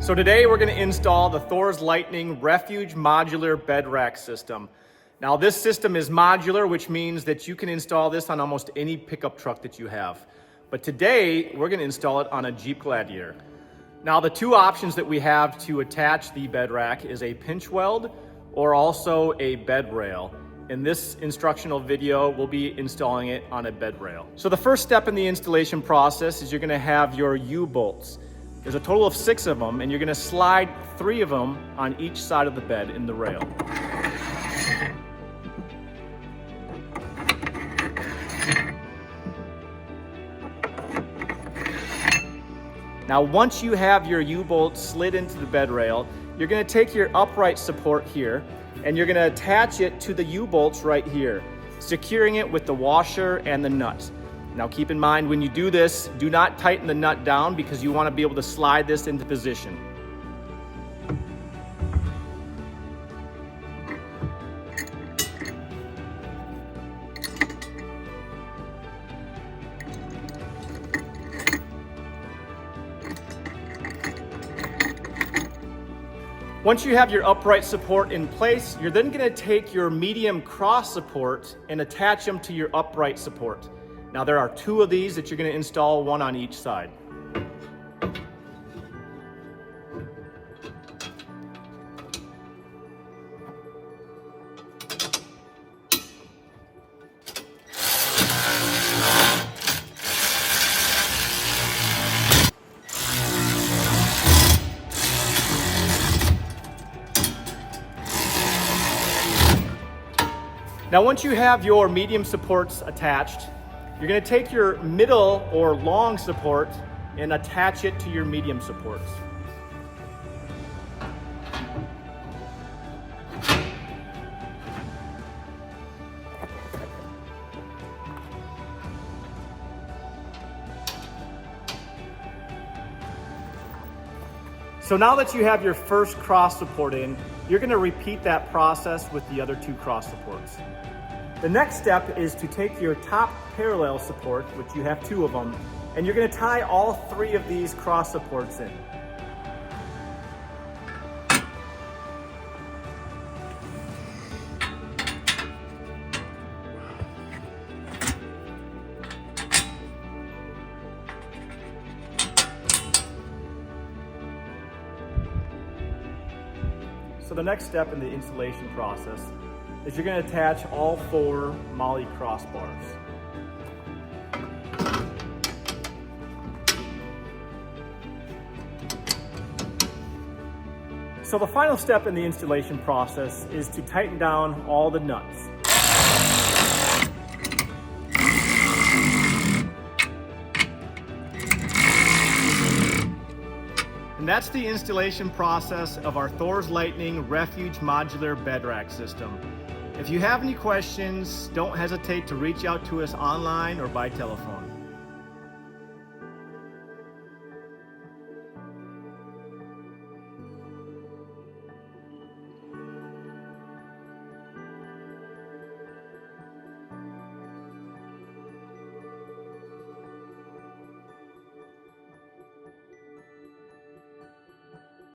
So today we're going to install the Thor's Lightning Refuge Modular Bed Rack System. Now this system is modular, which means that you can install this on almost any pickup truck that you have. But today we're going to install it on a Jeep Gladiator. Now the two options that we have to attach the bed rack is a pinch weld or also a bed rail. In this instructional video, we'll be installing it on a bed rail. So the first step in the installation process is you're going to have your U-bolts. There's a total of 6 of them, and you're going to slide 3 of them on each side of the bed in the rail. Now once you have your U-bolt slid into the bed rail, you're going to take your upright support here and you're going to attach it to the U-bolts right here, securing it with the washer and the nut. Now keep in mind, when you do this, do not tighten the nut down because you want to be able to slide this into position. Once you have your upright support in place, you're then going to take your medium cross support and attach them to your upright support. Now there are 2 of these that you're going to install, 1 on each side. Now once you have your medium supports attached, you're going to take your middle or long support and attach it to your medium supports. So now that you have your first cross support in, you're going to repeat that process with the other 2 cross supports. The next step is to take your top parallel support, which you have 2 of them, and you're going to tie all 3 of these cross supports in. So the next step in the installation process is you're going to attach all 4 MOLLE crossbars. So the final step in the installation process is to tighten down all the nuts. And that's the installation process of our Thor's Lightning Refuge Modular Bed Rack System. If you have any questions, don't hesitate to reach out to us online or by telephone.